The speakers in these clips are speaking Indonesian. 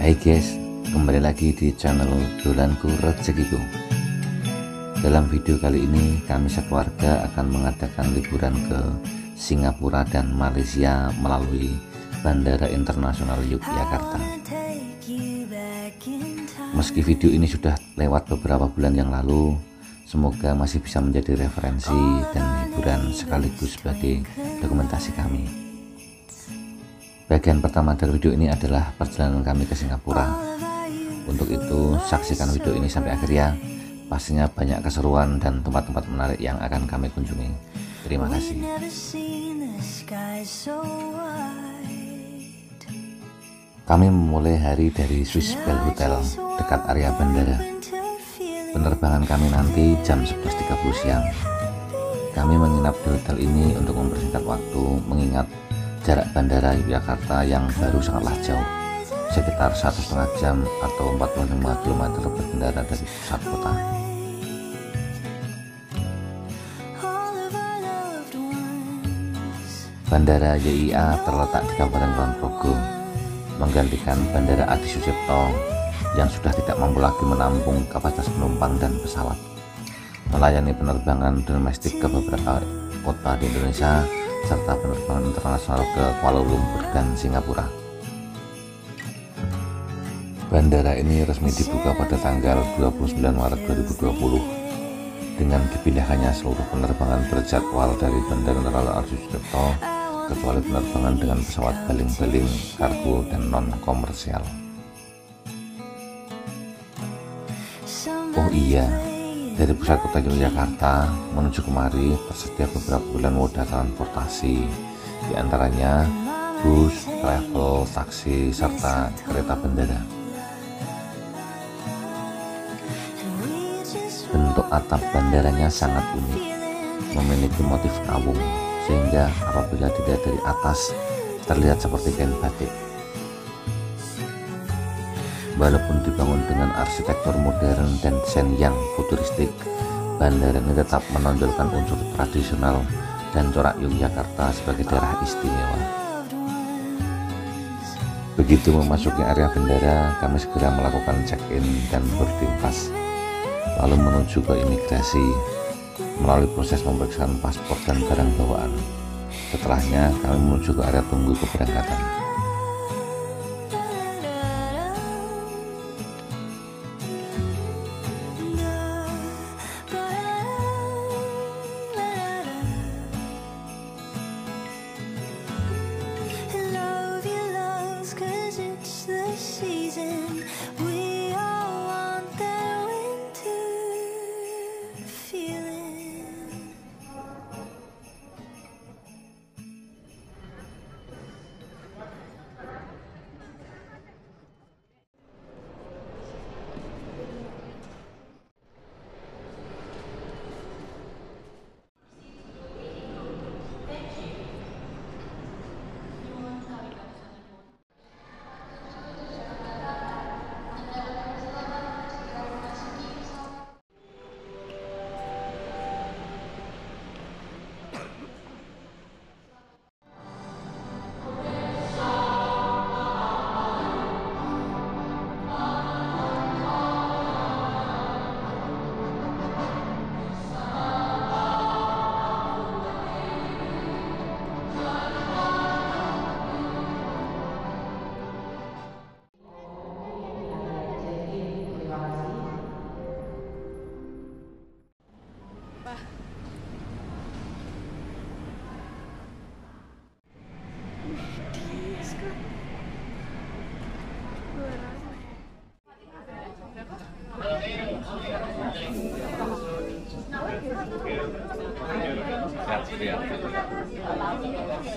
Hai guys, kembali lagi di channel Dolanku Rezekiku. Dalam video kali ini kami sekeluarga akan mengadakan liburan ke Singapura dan Malaysia melalui Bandara Internasional Yogyakarta. Meski video ini sudah lewat beberapa bulan yang lalu, semoga masih bisa menjadi referensi dan hiburan sekaligus sebagai dokumentasi kami. Bagian pertama dari video ini adalah perjalanan kami ke Singapura. Untuk itu, saksikan video ini sampai akhir ya. Pastinya banyak keseruan dan tempat-tempat menarik yang akan kami kunjungi. Terima kasih. Kami memulai hari dari Swiss Bell Hotel dekat area bandara. Penerbangan kami nanti jam 11.30 siang. Kami menginap di hotel ini untuk mempersingkat waktu, mengingat jarak bandara Yogyakarta yang baru sangatlah jauh, sekitar 1,5 jam atau 45 km berkendara dari pusat kota. Bandara YIA terletak di Kabupaten Kulon Progo, menggantikan Bandara Adi Sucipto yang sudah tidak mampu lagi menampung kapasitas penumpang dan pesawat, melayani penerbangan domestik ke beberapa kota di Indonesia serta penerbangan internasional ke Kuala Lumpur dan Singapura. Bandara ini resmi dibuka pada tanggal 29 Maret 2020 dengan dipindahkannya seluruh penerbangan berjadwal dari Bandara Internasional Adi Sucipto kecuali penerbangan dengan pesawat baling-baling, kargo, dan non-komersial. Oh iya, dari pusat kota Yogyakarta menuju kemari tersedia beberapa pilihan moda transportasi, diantaranya bus, travel, taksi, serta kereta bandara. Bentuk atap bandaranya sangat unik, memiliki motif kawung, sehingga apabila dilihat dari atas terlihat seperti kain batik. Walaupun dibangun dengan arsitektur modern dan desain yang futuristik, bandara ini tetap menonjolkan unsur tradisional dan corak Yogyakarta sebagai daerah istimewa. Begitu memasuki area bandara, kami segera melakukan check-in dan boarding pass, lalu menuju ke imigrasi melalui proses pemeriksaan paspor dan barang bawaan. Setelahnya kami menuju ke area tunggu keberangkatan.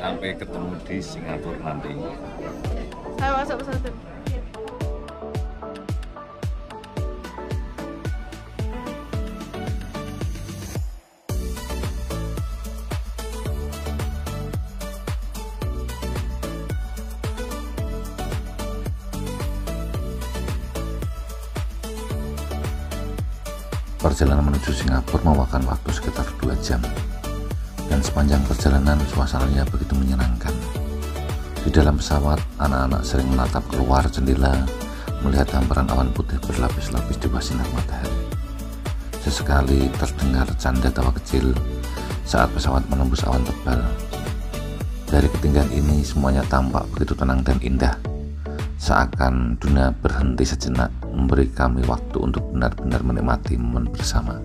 Sampai ketemu di Singapura nanti. Saya masuk pesawat. Perjalanan menuju Singapura memakan waktu sekitar 2 jam. Dan sepanjang perjalanan suasananya begitu menyenangkan. Di dalam pesawat, anak-anak sering menatap keluar jendela melihat hamparan awan putih berlapis-lapis di bawah sinar matahari. Sesekali terdengar canda tawa kecil saat pesawat menembus awan tebal. Dari ketinggian ini semuanya tampak begitu tenang dan indah, seakan dunia berhenti sejenak, memberi kami waktu untuk benar-benar menikmati momen bersama.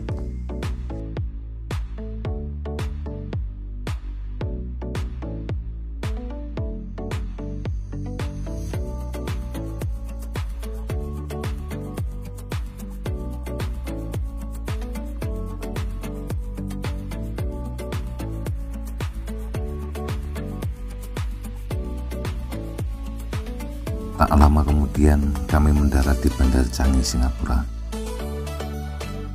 Tak lama kemudian kami mendarat di Bandara Changi, Singapura.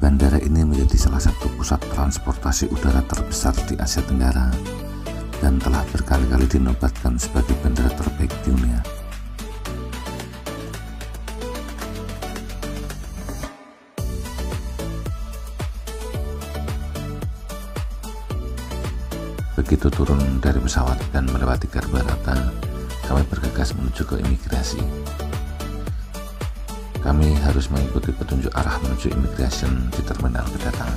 Bandara ini menjadi salah satu pusat transportasi udara terbesar di Asia Tenggara dan telah berkali-kali dinobatkan sebagai bandara terbaik di dunia. Begitu turun dari pesawat dan melewati Garbharata, kami bergegas menuju ke imigrasi. Kami harus mengikuti petunjuk arah menuju imigrasi di terminal kedatangan,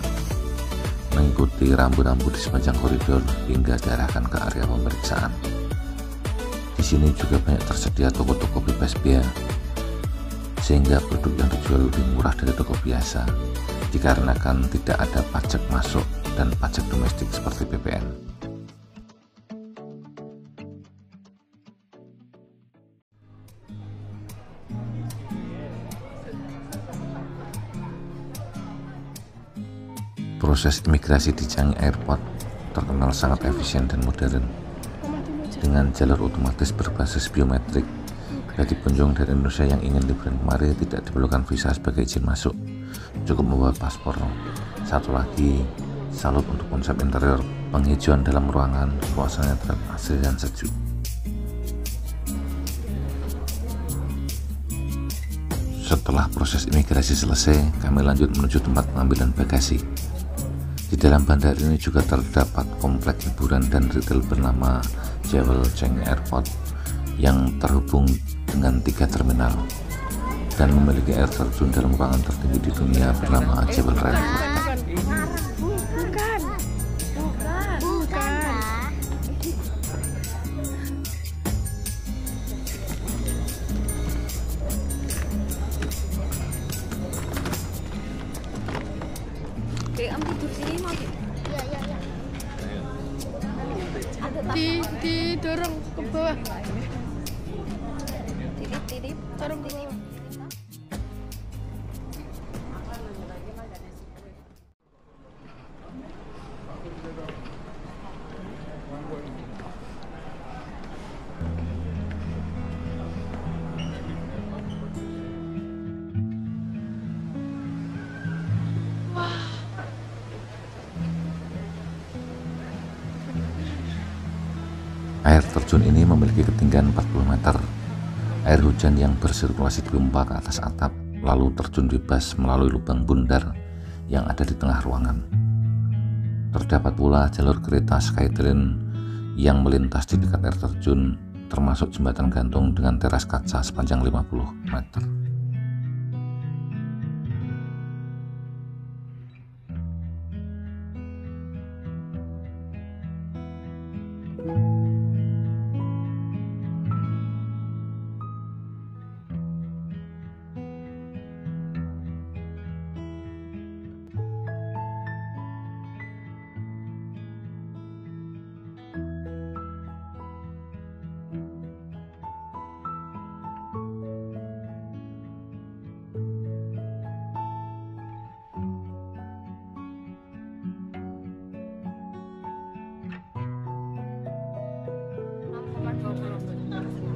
mengikuti rambu-rambu di sepanjang koridor hingga diarahkan ke area pemeriksaan. Di sini juga banyak tersedia toko-toko bebas bea, sehingga produk yang dijual lebih murah dari toko biasa, dikarenakan tidak ada pajak masuk dan pajak domestik seperti PPN. Proses imigrasi di Changi Airport terkenal sangat efisien dan modern, dengan jalur otomatis berbasis biometrik. Bagi pengunjung dari Indonesia yang ingin liburan kemari tidak diperlukan visa sebagai izin masuk, cukup membawa paspor. Satu lagi, salut untuk konsep interior, penghijauan dalam ruangan, suasananya terlihat asri dan sejuk. Setelah proses imigrasi selesai, kami lanjut menuju tempat pengambilan bagasi. Di dalam bandara ini juga terdapat komplek hiburan dan retail bernama Jewel Changi Airport yang terhubung dengan 3 terminal dan memiliki air terjun dalam ruangan tertinggi di dunia bernama Jebel Rainbow. Didorong ke bawah. Dorong ke bawah. Air terjun ini memiliki ketinggian 40 meter. Air hujan yang bersirkulasi dipompa ke atas atap, lalu terjun bebas melalui lubang bundar yang ada di tengah ruangan. Terdapat pula jalur kereta Skytrain yang melintas di dekat air terjun, termasuk jembatan gantung dengan teras kaca sepanjang 50 meter.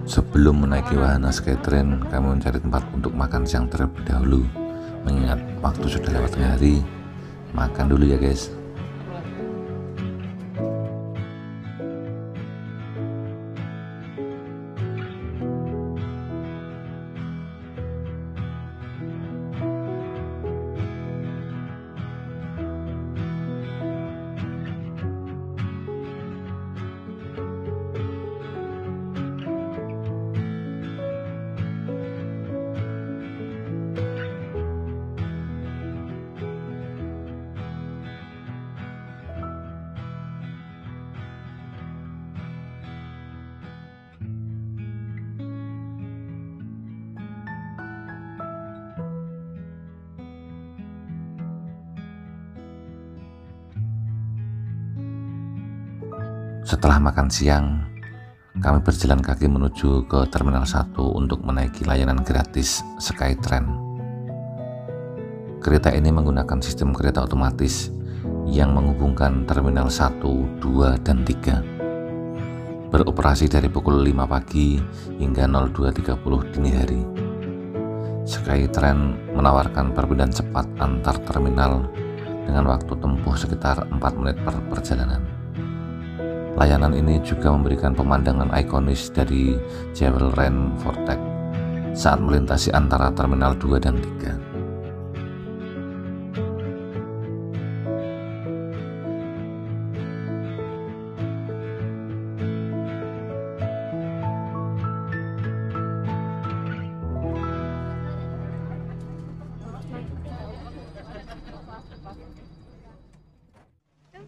Sebelum menaiki wahana Skytrain, kami mencari tempat untuk makan siang terlebih dahulu. Mengingat waktu sudah lewat tengah hari, makan dulu ya guys. Setelah makan siang, kami berjalan kaki menuju ke Terminal 1 untuk menaiki layanan gratis Skytrain. Kereta ini menggunakan sistem kereta otomatis yang menghubungkan Terminal 1, 2, dan 3. Beroperasi dari pukul 5 pagi hingga 02.30 dini hari. Skytrain menawarkan perpindahan cepat antar terminal dengan waktu tempuh sekitar 4 menit per perjalanan. Layanan ini juga memberikan pemandangan ikonis dari Jewel Rain Vortex saat melintasi antara Terminal 2 dan 3.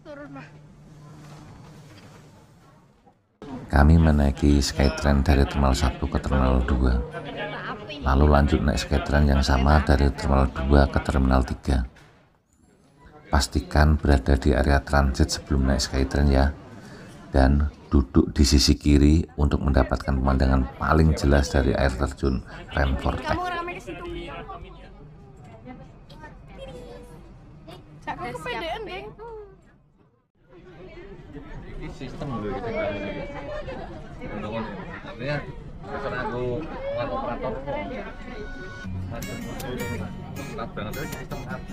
Turun mah. Kami menaiki Skytrain dari Terminal 1 ke Terminal 2, lalu lanjut naik Skytrain yang sama dari Terminal 2 ke Terminal 3. Pastikan berada di area transit sebelum naik Skytrain ya, dan duduk di sisi kiri untuk mendapatkan pemandangan paling jelas dari air terjun Rain Vortex. Aku kepedean, geng. Ini sistem dulu gitu kan. Artinya pesan aku ngelakuin operator macam banget itu sistem apa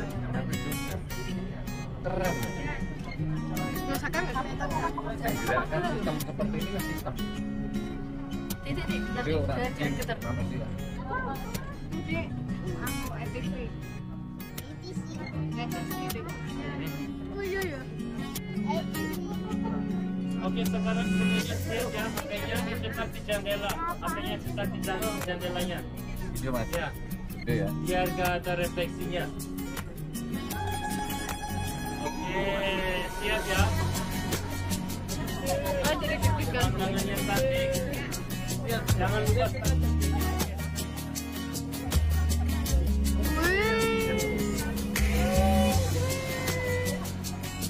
keren. Masakan nggak sih? Kan sistem seperti ini kan sistem. Jadi orang kita manusia. Jadi aku ETC. Oh iya ya. Oke, sekarang semuanya siap ya, makanya dicetak di jendela, artinya cetak di jendelanya. Video mas. Ya, Video ya. biar gak ada refleksinya. Oke, siap ya. Oh, jadi deg-degan. Tangannya statik. Siap, jangan lupa.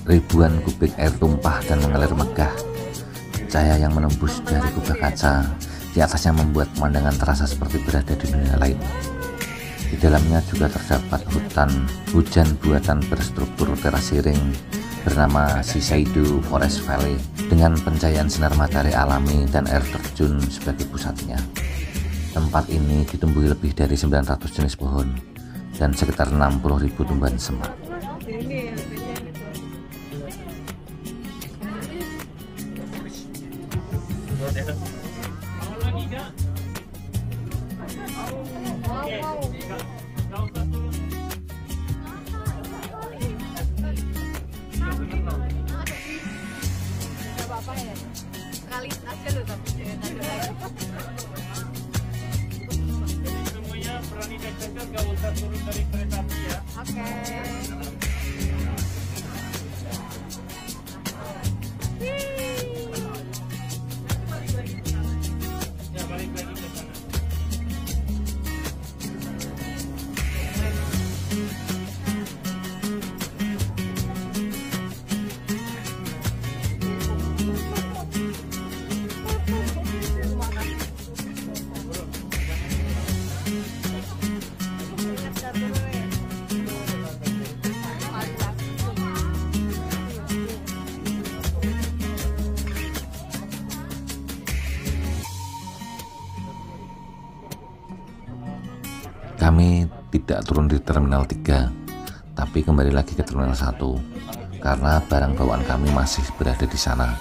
Ribuan kubik air tumpah dan mengalir megah. Cahaya yang menembus dari kubah kaca di atasnya membuat pemandangan terasa seperti berada di dunia lain. Di dalamnya juga terdapat hujan buatan berstruktur terasiring bernama Shiseido Forest Valley dengan pencahayaan sinar matahari alami dan air terjun sebagai pusatnya. Tempat ini ditumbuhi lebih dari 900 jenis pohon dan sekitar 60.000 tumbuhan semak. Mau lagi gak? Oke, gak usah turun. Gak apa-apa ya. Sekali aja loh tapi jangan ada lagi. Jadi semuanya berani deg-degan, gak usah turun dari kereta api ya. Oke. Ya, balik lagi ke sana. Kami tidak turun di Terminal 3, tapi kembali lagi ke Terminal 1 karena barang bawaan kami masih berada di sana.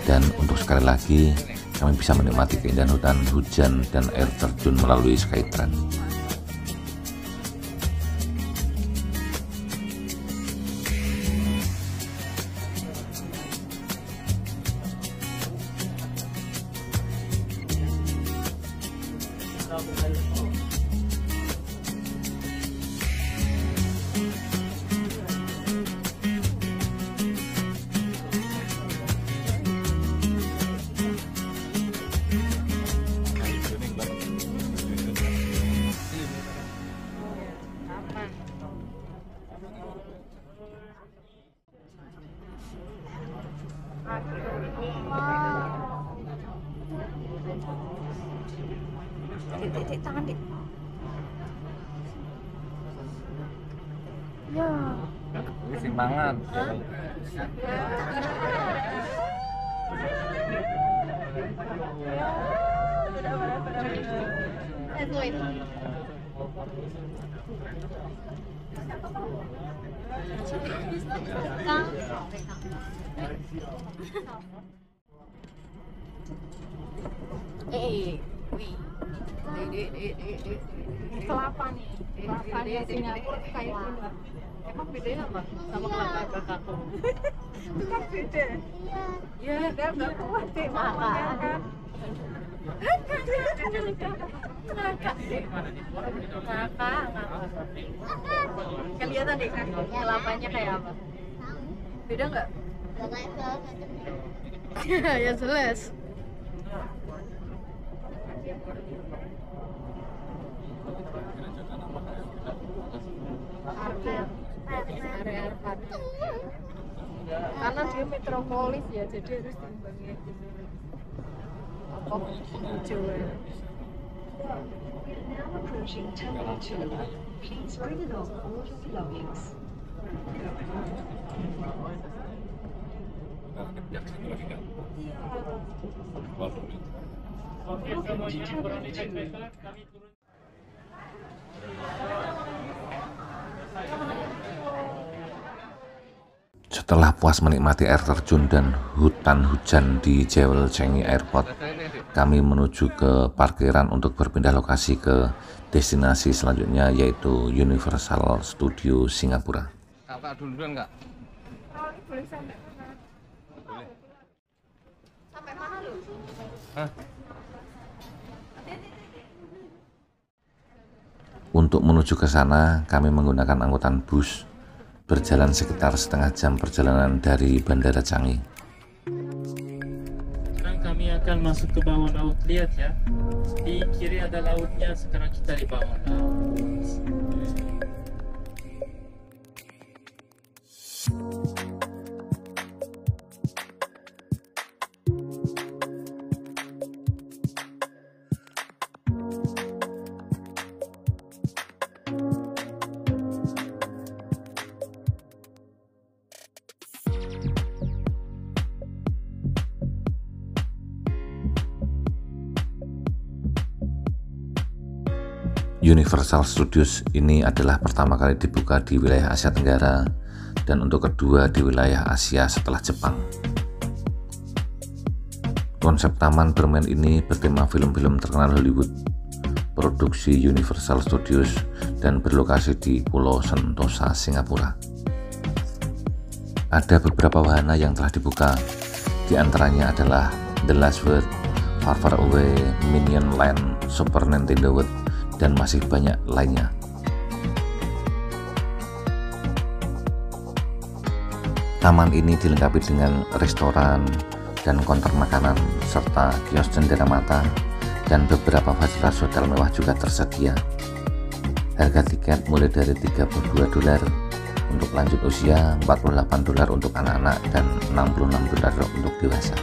Dan untuk sekali lagi, kami bisa menikmati keindahan hujan dan air terjun melalui Skytrain. Dik, tangan dik. Ya. Ini simpangan. Wait. Wih. Kelapa nih. Kelapa di Singapura kayak gini. Emang bedanya apa sama kelapa yang berkakung? Itu kan beda. Iya. Dia nggak kuat deh makannya kan. Ngakak. Kelihatan deh kan kelapanya kayak apa? Beda nggak? Ya jelas. Area karena dia metropolis ya, jadi harus timbangnya apa hijau ya. Approaching Terminal 2. Please bring along all your belongings. Oke, semuanya turun di checkpoint, kami turun. Setelah puas menikmati air terjun dan hutan hujan di Jewel Changi Airport, kami menuju ke parkiran untuk berpindah lokasi ke destinasi selanjutnya, yaitu Universal Studios Singapura. Kakak duluan nggak? Boleh sampai mana? Boleh. Sampai mana lu? Hah? Untuk menuju ke sana, kami menggunakan angkutan bus berjalan sekitar setengah jam perjalanan dari Bandara Changi. Sekarang kami akan masuk ke bawah laut. Lihat ya, di kiri ada lautnya. Sekarang kita di bawah laut. Universal Studios ini adalah pertama kali dibuka di wilayah Asia Tenggara dan untuk kedua di wilayah Asia setelah Jepang. Konsep taman bermain ini bertema film-film terkenal Hollywood, produksi Universal Studios, dan berlokasi di Pulau Sentosa, Singapura. Ada beberapa wahana yang telah dibuka, di antaranya adalah The Last Word, Far Far Away, Minion Land, Super Nintendo World, dan masih banyak lainnya. Taman ini dilengkapi dengan restoran dan konter makanan serta kios jendela mata, dan beberapa fasilitas hotel mewah juga tersedia. Harga tiket mulai dari $32 untuk lanjut usia, $48 untuk anak-anak, dan $66 untuk dewasa.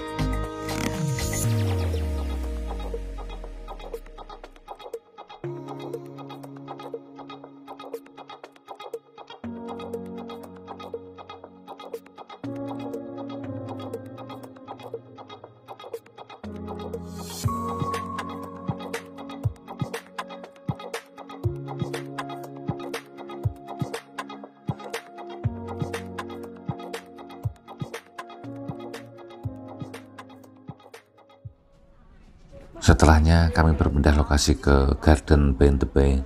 Setelahnya kami berpindah lokasi ke Garden by the Bay,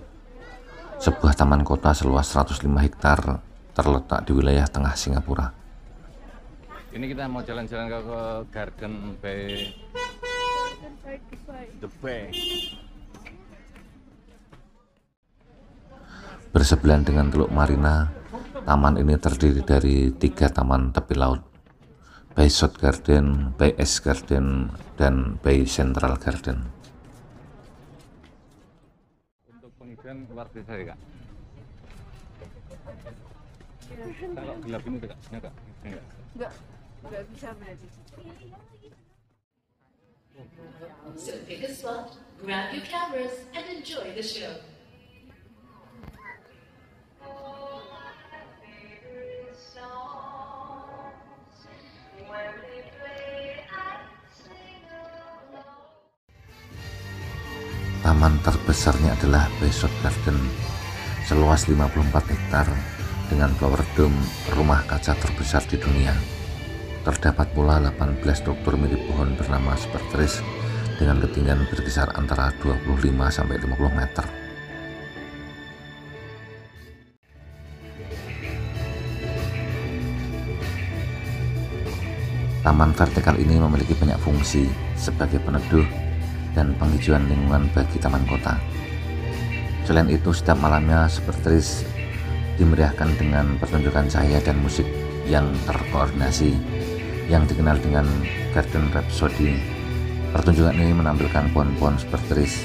sebuah taman kota seluas 105 hektar terletak di wilayah tengah Singapura. Ini kita mau jalan-jalan ke Garden by the Bay. Bersebelahan dengan Teluk Marina, taman ini terdiri dari 3 taman tepi laut: Bay South Garden, Bay East Garden, dan Bay Central Garden. Untuk penghijauan luar biasa ya kak. Kalau gelap ini kak, enggak. Enggak bisa berarti. So pick a spot, grab your cameras, and enjoy the show. Taman terbesarnya adalah Besot Garden, seluas 54 hektar dengan flower dome rumah kaca terbesar di dunia. Terdapat pula 18 struktur mirip pohon bernama Cypress dengan ketinggian berkisar antara 25 sampai 50 meter. Taman vertikal ini memiliki banyak fungsi sebagai peneduh dan penghijauan lingkungan bagi taman kota. Selain itu, setiap malamnya Cypress dimeriahkan dengan pertunjukan cahaya dan musik yang terkoordinasi yang dikenal dengan Garden Rhapsody. Pertunjukan ini menampilkan pohon-pohon Cypress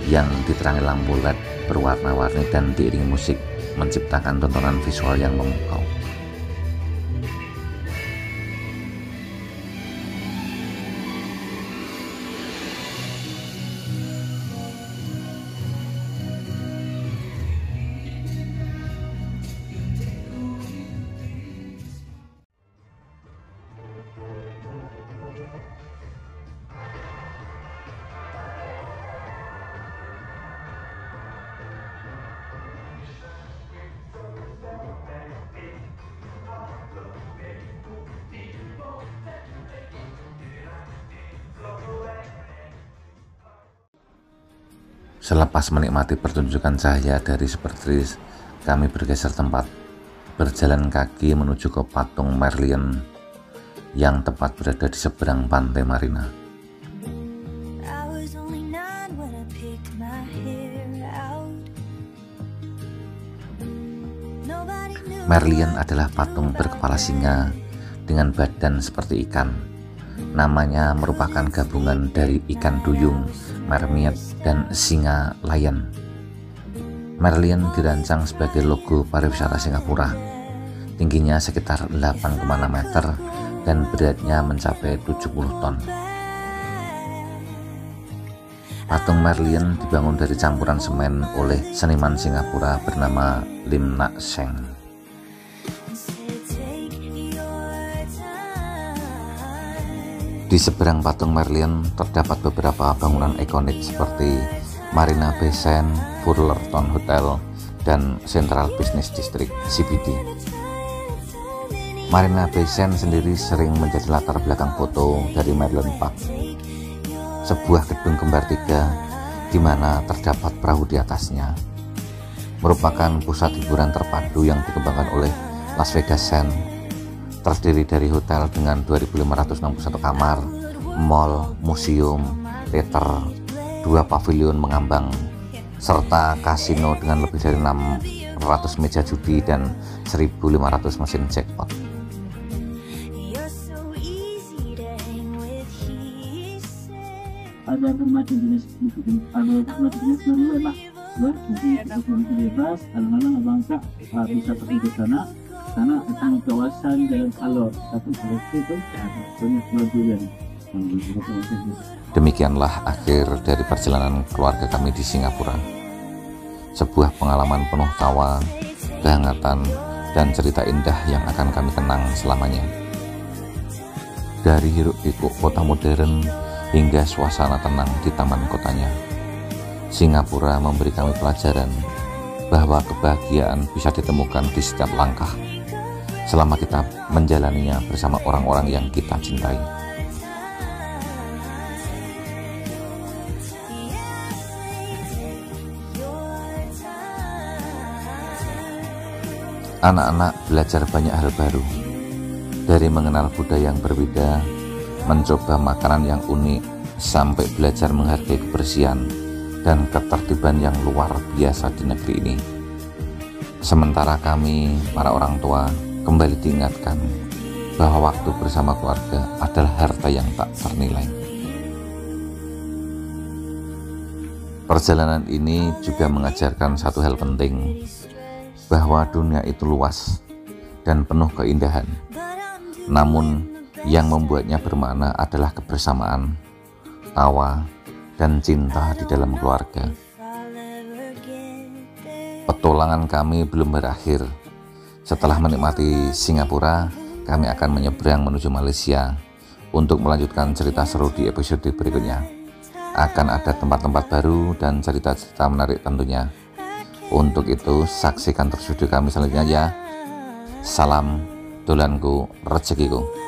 yang diterangi lampu LED berwarna-warni dan diiringi musik, menciptakan tontonan visual yang memukau. Selepas menikmati pertunjukan cahaya dari Cypress, kami bergeser tempat, berjalan kaki menuju ke patung Merlion yang tepat berada di seberang pantai Marina. Merlion adalah patung berkepala singa dengan badan seperti ikan. Namanya merupakan gabungan dari ikan duyung, mermaid, dan singa lion. Merlion dirancang sebagai logo pariwisata Singapura. Tingginya sekitar 8,6 meter dan beratnya mencapai 70 ton. Patung Merlion dibangun dari campuran semen oleh seniman Singapura bernama Lim Nak Seng. Di seberang patung Merlion terdapat beberapa bangunan ikonik seperti Marina Bay Sands, Fullerton Hotel, dan Central Business District (CBD). Marina Bay Sands sendiri sering menjadi latar belakang foto dari Merlion Park, sebuah gedung kembar tiga di mana terdapat perahu di atasnya. Merupakan pusat hiburan terpadu yang dikembangkan oleh Las Vegas Sands, terdiri dari hotel dengan 2.561 kamar, mall, museum, teater, 2 pavilion mengambang, serta kasino dengan lebih dari 600 meja judi dan 1.500 mesin jackpot. Ada bermacam jenis bebas, kadang-kadang bangsa bisa pergi ke sana karena akan kawasan jalan alor, tapi itu banyak pelabuhan. Demikianlah akhir dari perjalanan keluarga kami di Singapura. Sebuah pengalaman penuh tawa, kehangatan, dan cerita indah yang akan kami kenang selamanya. Dari hiruk-pikuk kota modern hingga suasana tenang di taman kotanya, Singapura memberi kami pelajaran bahwa kebahagiaan bisa ditemukan di setiap langkah selama kita menjalaninya bersama orang-orang yang kita cintai. Anak-anak belajar banyak hal baru, dari mengenal budaya yang berbeda, mencoba makanan yang unik, sampai belajar menghargai kebersihan dan ketertiban yang luar biasa di negeri ini. Sementara kami, para orang tua, kembali diingatkan bahwa waktu bersama keluarga adalah harta yang tak ternilai. Perjalanan ini juga mengajarkan satu hal penting, bahwa dunia itu luas dan penuh keindahan. Namun yang membuatnya bermakna adalah kebersamaan, tawa, dan cinta di dalam keluarga. Petualangan kami belum berakhir. Setelah menikmati Singapura, kami akan menyeberang menuju Malaysia untuk melanjutkan cerita seru di episode berikutnya. Akan ada tempat-tempat baru dan cerita-cerita menarik tentunya. Untuk itu, saksikan terus video kami selanjutnya ya. Salam dolanku rezekiku.